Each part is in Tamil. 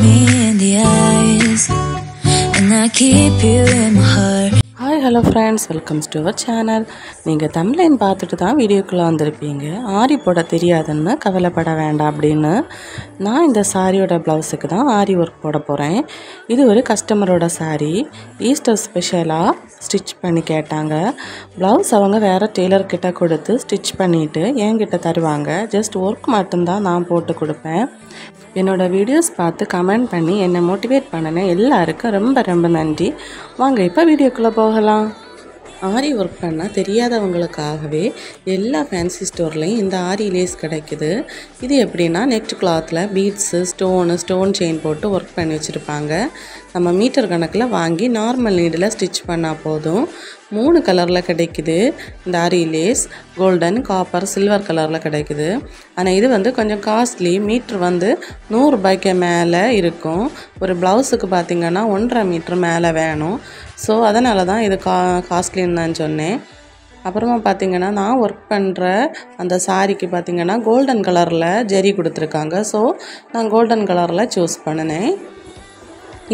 Me in the eyes, and I keep you in my heart. Hi hello friends, welcomes to our channel. நீங்கள் தமிழ்லைன் பார்த்துட்டு தான் வீடியோக்குள்ளே வந்திருப்பீங்க. ஆரி போட தெரியாதுன்னு கவலைப்பட வேண்டாம் அப்படின்னு நான் இந்த சாரியோட ப்ளவுஸுக்கு தான் ஆரி ஒர்க் போட போகிறேன். இது ஒரு கஸ்டமரோட சாரீ. ஈஸ்டர் ஸ்பெஷலாக ஸ்டிச் பண்ணி கேட்டாங்க. ப்ளவுஸ் அவங்க வேறு டெய்லர்கிட்ட கொடுத்து ஸ்டிச் பண்ணிவிட்டு என்கிட்ட தருவாங்க. ஜஸ்ட் ஒர்க் மட்டும்தான் நான் போட்டு கொடுப்பேன். என்னோடய வீடியோஸ் பார்த்து கமெண்ட் பண்ணி என்னை மோட்டிவேட் பண்ணின எல்லாருக்கும் ரொம்ப ரொம்ப நன்றி. வாங்க இப்போ வீடியோக்குள்ளே போகலாம். ஆரி ஒர்க் பண்ணால் தெரியாதவங்களுக்காகவே எல்லா ஃபேன்சி ஸ்டோர்லேயும் இந்த ஆரி லேஸ் கிடைக்குது. இது எப்படின்னா நெட் கிளாத்தில் பீட்ஸு ஸ்டோன் செயின் போட்டு ஒர்க் பண்ணி வச்சுருப்பாங்க. நம்ம மீட்டர் கணக்கில் வாங்கி நார்மல் நீடில் ஸ்டிச் பண்ணால் போதும். 3 கலரில் கிடைக்குது இந்த ஆரி லேஸ். கோல்டன், காப்பர், சில்வர் கலரில் கிடைக்குது. ஆனால் இது கொஞ்சம் காஸ்ட்லி. மீட்ரு 100 ரூபாய்க்கு மேலே இருக்கும். ஒரு ப்ளவுஸுக்கு பார்த்திங்கன்னா 1.5 மீட்ரு மேலே வேணும். ஸோ அதனால தான் இது காஸ்ட்லின்னு நான் சொன்னேன். அப்புறமா பார்த்திங்கன்னா நான் ஒர்க் பண்ணுற அந்த சாரிக்கு பார்த்திங்கன்னா கோல்டன் கலரில் ஜெரி கொடுத்துருக்காங்க. ஸோ நான் கோல்டன் கலரில் சூஸ் பண்ணினேன்.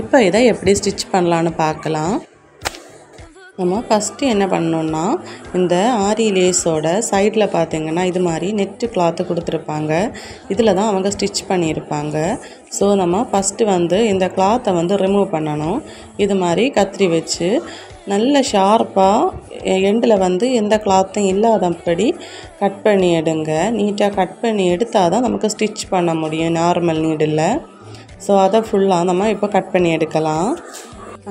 இப்போ இதை எப்படி ஸ்டிச் பண்ணலான்னு பார்க்கலாம். நம்ம ஃபஸ்ட்டு என்ன பண்ணோன்னா, இந்த ஆரி லேஸோட சைடில் பார்த்திங்கன்னா இது மாதிரி நெட்டு கிளாத்து கொடுத்துருப்பாங்க. இதில் தான் அவங்க ஸ்டிச் பண்ணியிருப்பாங்க. ஸோ நம்ம ஃபஸ்ட்டு இந்த கிளாத்தை ரிமூவ் பண்ணணும். இது மாதிரி கத்திரி வச்சு நல்ல ஷார்ப்பாக எண்டில் எந்த கிளாத்தும் இல்லாதபடி கட் பண்ணி எடுங்க. நீட்டாக கட் பண்ணி எடுத்தால் தான் நமக்கு ஸ்டிச் பண்ண முடியும் நார்மல் நீடில். ஸோ அதை ஃபுல்லாக நம்ம இப்போ கட் பண்ணி எடுக்கலாம்.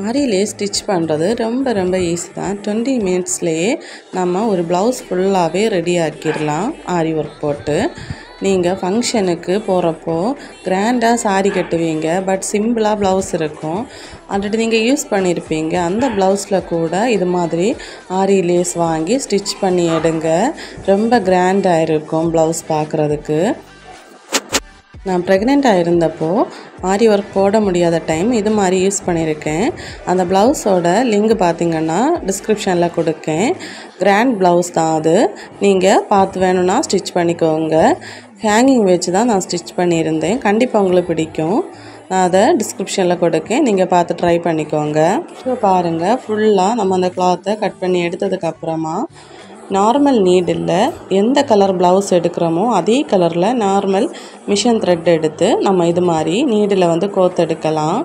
ஆரியிலே ஸ்டிச் பண்ணுறது ரொம்ப ரொம்ப ஈஸி தான். 20 மினிட்ஸ்லேயே நம்ம ஒரு ப்ளவுஸ் ஃபுல்லாகவே ரெடி ஆக்கிடலாம் ஆரி ஒர்க் போட்டு. நீங்கள் ஃபங்க்ஷனுக்கு போகிறப்போ கிராண்டாக சாரி கட்டுவீங்க, பட் சிம்பிளாக ப்ளவுஸ் இருக்கும். ஆல்ரெடி நீங்கள் யூஸ் பண்ணியிருப்பீங்க. அந்த ப்ளவுஸில் கூட இது மாதிரி ஆரி லேஸ் வாங்கி ஸ்டிச் பண்ணி எடுங்க. ரொம்ப கிராண்டாக இருக்கும் ப்ளவுஸ் பார்க்குறதுக்கு. நான் ப்ரெக்னெண்ட்டாக இருந்தப்போ ஆரி ஒர்க் போட முடியாத டைம் இது மாதிரி யூஸ் பண்ணியிருக்கேன். அந்த ப்ளவுஸோட லிங்க் பார்த்திங்கன்னா டிஸ்கிரிப்ஷனில் கொடுக்கேன். கிராண்ட் ப்ளவுஸ் தான் அது. நீங்கள் பார்த்து வேணும்னா ஸ்டிச் பண்ணிக்கோங்க. ஹேங்கிங் வச்சு தான் நான் ஸ்டிச் பண்ணியிருந்தேன். கண்டிப்பாக உங்களுக்கு பிடிக்கும். நான் அதை டிஸ்கிரிப்ஷனில் கொடுக்கேன். நீங்கள் பார்த்து ட்ரை பண்ணிக்கோங்க. ஸோ பாருங்கள், ஃபுல்லாக நம்ம அந்த கிளாத்தை கட் பண்ணி எடுத்ததுக்கப்புறமா நார்மல் நீடில் எந்த கலர் ப்ளவுஸ் எடுக்கிறோமோ அதே கலரில் நார்மல் மிஷின் த்ரெட் எடுத்து நம்ம இது மாதிரி நீடில் கோத்தெடுக்கலாம்.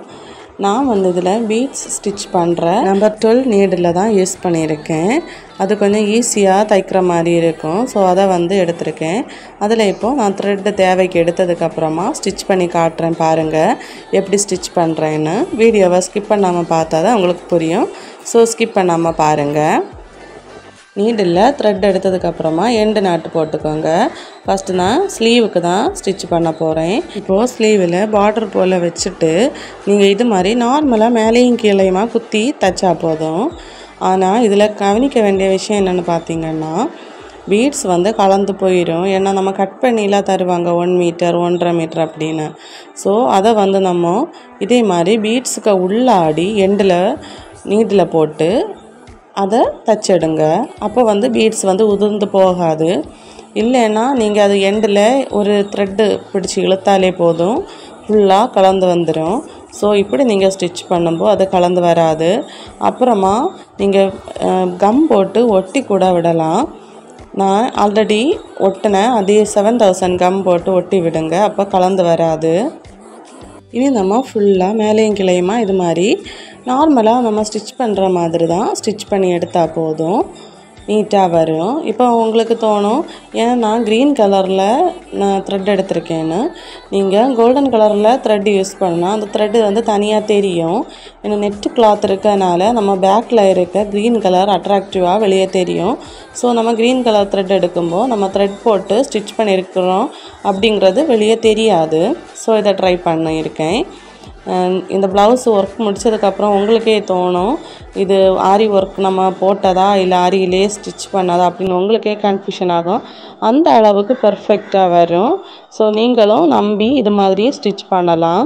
நான் இதில் பீட்ஸ் ஸ்டிச் பண்ணுற நம்பர் 12 நீடில் தான் யூஸ் பண்ணியிருக்கேன். அது கொஞ்சம் ஈஸியாக தைக்கிற மாதிரி இருக்கும். ஸோ அதை எடுத்திருக்கேன். அதில் இப்போது நான் த்ரெட்டு தேவைக்கு எடுத்ததுக்கப்புறமா ஸ்டிச் பண்ணி காட்டுறேன். பாருங்கள் எப்படி ஸ்டிச் பண்ணுறேன்னு. வீடியோவை ஸ்கிப் பண்ணாமல் பார்த்தா தான் உங்களுக்கு புரியும். ஸோ ஸ்கிப் பண்ணாமல் பாருங்கள். நீடில் த்ரெட் எடுத்ததுக்கப்புறமா எண்டு நாட்டு போட்டுக்கோங்க. ஃபஸ்ட்டு நான் ஸ்லீவுக்கு தான் ஸ்டிச் பண்ண போகிறேன். இப்போது ஸ்லீவில் பார்டர் போல் வச்சுட்டு நீங்கள் இது மாதிரி நார்மலாக மேலேயும் கீழேயுமா குத்தி தைச்சா போதும். ஆனால் இதில் கவனிக்க வேண்டிய விஷயம் என்னென்னு பார்த்தீங்கன்னா, பீட்ஸ் கலந்து போயிடும். ஏன்னா நம்ம கட் பண்ணிலாம் தருவாங்க 1 மீட்டர் 1.5 மீட்டர் அப்படின்னு. ஸோ அதை நம்ம இதே மாதிரி பீட்ஸுக்கு உள்ளாடி எண்டில் நீடில் போட்டு அதை தச்சிடுங்க. அப்போ பீட்ஸ் உதிர்ந்து போகாது. இல்லைன்னா நீங்கள் அது எண்டில் ஒரு த்ரெட்டு பிடிச்சி இழுத்தாலே போதும், ஃபுல்லாக கலந்து வந்துடும். ஸோ இப்படி நீங்கள் ஸ்டிச் பண்ணும்போது அது கலந்து வராது. அப்புறமா நீங்கள் கம் போட்டு ஒட்டி கூட விடலாம். நான் ஆல்ரெடி ஒட்டினேன். அதே 7000 கம் போட்டு ஒட்டி விடுங்க. அப்போ கலந்து வராது. இனி நம்ம ஃபுல்லாக மேலேயும் கிளையுமா இது மாதிரி நார்மலாக நம்ம ஸ்டிச் பண்ணுற மாதிரி தான் ஸ்டிச் பண்ணி எடுத்தால் போதும், நீட்டாக வரும். இப்போ உங்களுக்கு தோணும், ஏன்னா நான் க்ரீன் கலரில் நான் த்ரெட் எடுத்திருக்கேன்னு. நீங்கள் கோல்டன் கலரில் த்ரெட் யூஸ் பண்ணால் அந்த த்ரெட்டு தனியாக தெரியும். ஏன்னா நெட்டு கிளாத் இருக்கிறதுனால நம்ம பேக்கில் இருக்க க்ரீன் கலர் அட்ராக்டிவாக வெளியே தெரியும். ஸோ நம்ம க்ரீன் கலர் த்ரெட் எடுக்கும்போது நம்ம த்ரெட் போட்டு ஸ்டிச் பண்ணியிருக்கிறோம் அப்படிங்கிறது வெளியே தெரியாது. ஸோ இதை ட்ரை பண்ணியிருக்கேன். இந்த ப்ளவுஸ் ஒர்க் முடித்ததுக்கப்புறம் உங்களுக்கே தோணும், இது ஆரி ஒர்க் நம்ம போட்டதா இல்லை ஆரியிலே ஸ்டிச் பண்ணதா அப்படின்னு உங்களுக்கே கன்ஃபியூஷன் ஆகும். அந்த அளவுக்கு பெர்ஃபெக்டாக வரும். ஸோ நீங்களும் நம்பி இது மாதிரி ஸ்டிச் பண்ணலாம்.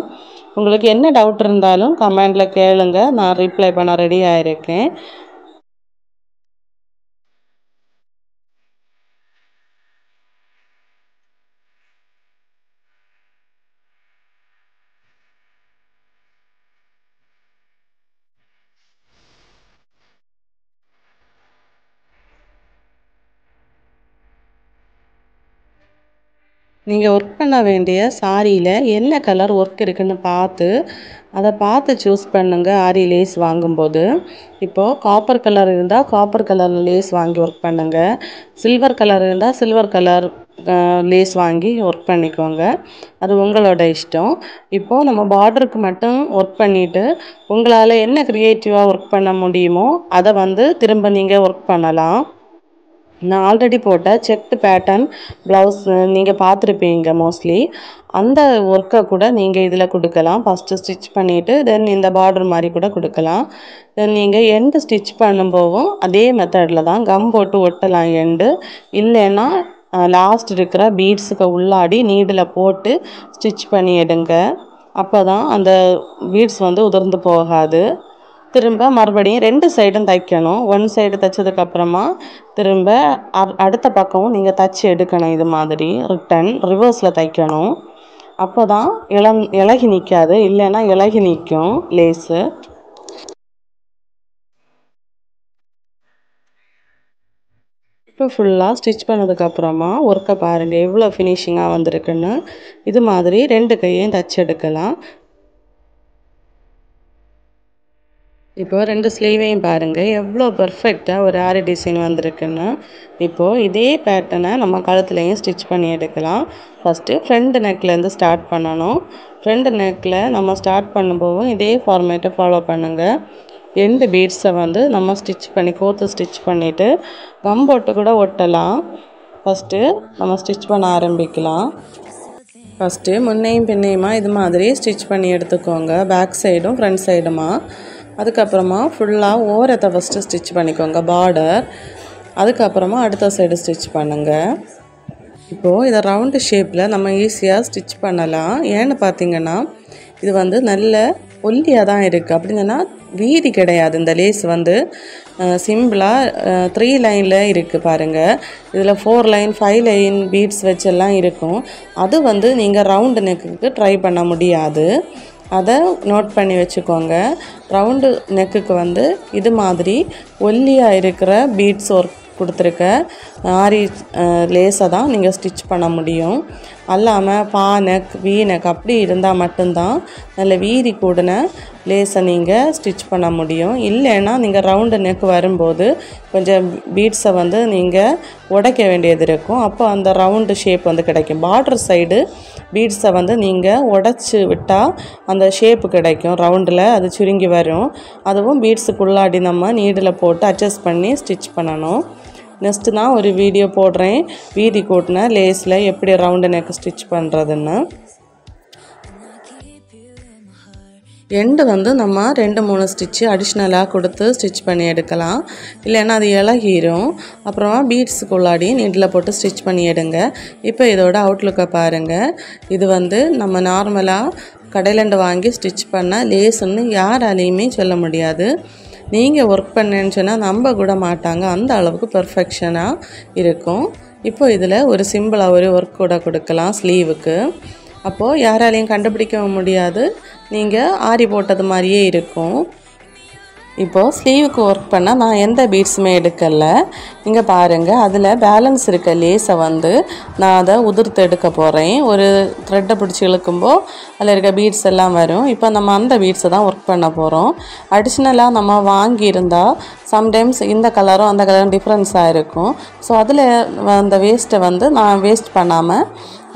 உங்களுக்கு என்ன டவுட் இருந்தாலும் கமெண்டில் கேளுங்க. நான் ரிப்ளை பண்ண ரெடியாக இருக்கேன். நீங்கள் ஒர்க் பண்ண வேண்டிய சாரியில் என்ன கலர் ஒர்க் இருக்குதுன்னு பார்த்து அதை பார்த்து சூஸ் பண்ணுங்க. ஆரி லேஸ் வாங்கும்போது இப்போது காப்பர் கலர் இருந்தால் காப்பர் கலர் லேஸ் வாங்கி ஒர்க் பண்ணுங்கள். சில்வர் கலர் இருந்தால் சில்வர் கலர் லேஸ் வாங்கி ஒர்க் பண்ணிக்கோங்க. அது உங்களோட இஷ்டம். இப்போது நம்ம பார்டருக்கு மட்டும் ஒர்க் பண்ணிவிட்டு உங்களால் என்ன க்ரியேட்டிவாக ஒர்க் பண்ண முடியுமோ அதை திரும்ப நீங்கள் ஒர்க் பண்ணலாம். நான் ஆல்ரெடி போட்ட செக்டு பேட்டர்ன் ப்ளவுஸ் நீங்கள் பார்த்துருப்பீங்க மோஸ்ட்லி. அந்த ஒர்க்கை கூட நீங்கள் இதில் கொடுக்கலாம். ஃபஸ்ட்டு ஸ்டிச் பண்ணிவிட்டு தென் இந்த பார்டர் மாதிரி கூட கொடுக்கலாம். தென் நீங்கள் எண்டு ஸ்டிச் பண்ணும்போதும் அதே மெத்தடில் தான் கம் போட்டு ஒட்டலாம். எண்டு இல்லைன்னா லாஸ்ட் இருக்கிற பீட்ஸுக்கு உள்ளாடி நீடில் போட்டு ஸ்டிச் பண்ணி எடுங்க. அப்போ தான் அந்த பீட்ஸ் உதிர்ந்து போகாது. திரும்ப மறுபடியும் 2 சைடும் தைக்கணும். 1 சைடு தைச்சதுக்கப்புறமா திரும்ப அடுத்த பக்கமும் நீங்கள் தைச்சி எடுக்கணும். இது மாதிரி ரிவர்ஸில் தைக்கணும். அப்போ தான் இலகி நிற்காது. இல்லைன்னா இலகி நிற்கும் லேஸு. இப்போ ஃபுல்லாக ஸ்டிச் பண்ணதுக்கப்புறமா ஒர்க்கை பாருங்கள் எவ்வளோ ஃபினிஷிங்காக வந்திருக்குன்னு. இது மாதிரி 2 கையையும் தைச்சி எடுக்கலாம். இப்போ 2 ஸ்லீவையும் பாருங்கள் எவ்வளோ பர்ஃபெக்டாக ஒரு ஆரி டிசைன் வந்திருக்குன்னு. இப்போது இதே பேட்டர்னை நம்ம கழுத்துலையும் ஸ்டிச் பண்ணி எடுக்கலாம். ஃபஸ்ட்டு ஃப்ரண்ட் நெக்லேருந்து ஸ்டார்ட் பண்ணணும். ஃப்ரண்ட் நெக்கில் நம்ம ஸ்டார்ட் பண்ணும்போதும் இதே ஃபார்மேட்டை ஃபாலோ பண்ணுங்கள். எண்டு பீட்ஸை நம்ம ஸ்டிச் பண்ணி கோர்த்து ஸ்டிச் பண்ணிவிட்டு கம் போட்டு கூட ஒட்டலாம். ஃபஸ்ட்டு நம்ம ஸ்டிச் பண்ண ஆரம்பிக்கலாம். ஃபஸ்ட்டு முன்னையும் பின்னையுமா இது மாதிரி ஸ்டிச் பண்ணி எடுத்துக்கோங்க. பேக் சைடும் ஃப்ரண்ட் சைடுமா. அதுக்கப்புறமா ஃபுல்லாக ஓரத்தை ஃபஸ்ட்டு ஸ்டிச் பண்ணிக்கோங்க பார்டர். அதுக்கப்புறமா அடுத்த சைடு ஸ்டிச் பண்ணுங்கள். இப்போது இதை ரவுண்டு ஷேப்பில் நம்ம ஈஸியாக ஸ்டிச் பண்ணலாம். ஏன்னு பார்த்திங்கன்னா இது நல்ல ஒல்லியாக தான் இருக்குது. அப்படின்னா வீதி கிடையாது. இந்த லேஸ் சிம்பிளாக 3 லைனில் இருக்குது பாருங்கள். இதில் 4 லைன் 5 லைன் பீட்ஸ் வச்செல்லாம் இருக்கும். அது நீங்கள் ரவுண்டு நெக்குக்கு ட்ரை பண்ண முடியாது. அதை நோட் பண்ணி வச்சுக்கோங்க. ரவுண்டு நெக்குக்கு இது மாதிரி ஒல்லியாக இருக்கிற பீட்ஸ் ஒர்க் கொடுத்துருக்க ஆரி லேஸை தான் நீங்கள் ஸ்டிச் பண்ண முடியும். அல்லாமல் பா நெக் வி நெக் அப்படி இருந்தால் மட்டும்தான் நல்ல வீதி கூடின லேஸை நீங்கள் ஸ்டிச் பண்ண முடியும். இல்லைன்னா நீங்கள் ரவுண்டு நெக் வரும்போது கொஞ்சம் பீட்ஸை நீங்கள் உடைக்க வேண்டியது இருக்கும். அப்போ அந்த ரவுண்டு ஷேப் கிடைக்கும். பார்டர் சைடு பீட்ஸை நீங்கள் உடச்சி விட்டால் அந்த ஷேப்பு கிடைக்கும். ரவுண்டில் அது சுருங்கி வரும். அதுவும் பீட்ஸுக்குள்ளாடி நம்ம நீடில் போட்டு அட்ஜஸ்ட் பண்ணி ஸ்டிச் பண்ணணும். நெக்ஸ்ட்டு நான் ஒரு வீடியோ போடுறேன் வீதி கூட்டின லேஸில் எப்படி ரவுண்டு நெக் ஸ்டிச் பண்ணுறதுன்னு. எண்டு நம்ம 2-3 ஸ்டிச்சு அடிஷ்னலாக கொடுத்து ஸ்டிச் பண்ணி எடுக்கலாம். இல்லைன்னா அது இலகிரும். அப்புறமா பீட்ஸுக்குள்ளாடி நீட்டில் போட்டு ஸ்டிச் பண்ணி எடுங்க. இப்போ இதோட அவுட்லுக்கை பாருங்கள். இது நம்ம நார்மலாக கடையிலேருந்து வாங்கி ஸ்டிச் பண்ண லேஸுன்னு யாராலையுமே சொல்ல முடியாது. நீங்கள் ஒர்க் பண்ணேன்னு சொன்னால் நம்ப கூட மாட்டாங்க. அந்த அளவுக்கு பெர்ஃபெக்ஷனாக இருக்கும். இப்போ இதில் ஒரு சிம்பிளாக ஒரு ஒர்க் கூட கொடுக்கலாம் ஸ்லீவுக்கு. அப்போது யாராலையும் கண்டுபிடிக்கவும் முடியாது. நீங்கள் ஆரி போட்டது மாதிரியே இருக்கும். இப்போது ஸ்லீவுக்கு ஒர்க் பண்ணால் நான் எந்த பீட்ஸுமே எடுக்கலை. இங்கே பாருங்கள் அதில் பேலன்ஸ் இருக்க லேஸை நான் அதை உதிர்த்து எடுக்க போகிறேன். ஒரு த்ரெட்டை பிடிச்சி இழுக்கும்போது அதில் இருக்க பீட்ஸ் எல்லாம் வரும். இப்போ நம்ம அந்த பீட்ஸை தான் ஒர்க் பண்ண போகிறோம். அடிஷ்னலாக நம்ம வாங்கியிருந்தால் சம்டைம்ஸ் இந்த கலரும் அந்த கலரும் டிஃப்ரென்ஸாக இருக்கும். ஸோ அதில் அந்த வேஸ்ட்டை நான் வேஸ்ட் பண்ணாமல்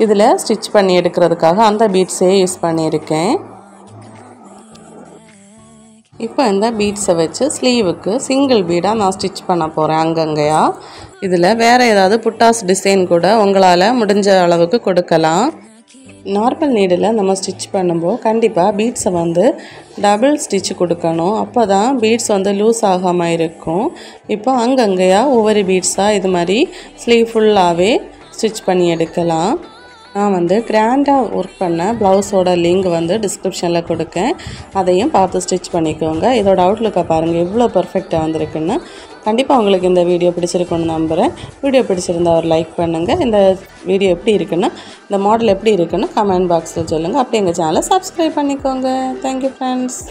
இதில் ஸ்டிச் பண்ணி எடுக்கிறதுக்காக அந்த பீட்ஸே யூஸ் பண்ணியிருக்கேன். இப்போ இந்த பீட்ஸை வச்சு ஸ்லீவுக்கு சிங்கிள் பீடாக நான் ஸ்டிச் பண்ண போகிறேன் அங்கங்கேயா. இதில் வேறு ஏதாவது புட்டாஸ் டிசைன் கூட உங்களால் முடிஞ்ச அளவுக்கு கொடுக்கலாம். நார்மல் நீடில் நம்ம ஸ்டிச் பண்ணும்போது கண்டிப்பாக பீட்ஸை டபுள் ஸ்டிச் கொடுக்கணும். அப்போ தான் பீட்ஸ் லூஸ் ஆகாமல் இருக்கும். இப்போ அங்கங்கேயா ஒவ்வொரு பீட்ஸாக இது மாதிரி ஸ்லீவ் ஃபுல்லாகவே ஸ்டிச் பண்ணி எடுக்கலாம். நான் கிராண்டாக ஒர்க் பண்ண ப்ளவுஸோட லிங்க் டிஸ்கிரிப்ஷனில் கொடுக்கேன். அதையும் பார்த்து ஸ்டிச் பண்ணிக்கோங்க. இதோட அவுட்லுக்கை பாருங்கள் எவ்வளோ பர்ஃபெக்டாக வந்திருக்குன்னு. கண்டிப்பாக உங்களுக்கு இந்த வீடியோ பிடிச்சிருக்குன்னு நம்புகிறேன். வீடியோ பிடிச்சிருந்தா ஒரு லைக் பண்ணுங்கள். இந்த வீடியோ எப்படி இருக்குன்னு, இந்த மாடல் எப்படி இருக்குன்னு கமெண்ட் பாக்ஸில் சொல்லுங்கள். அப்படி எங்கள் சேனலை சப்ஸ்கிரைப் பண்ணிக்கோங்க. Thank you friends.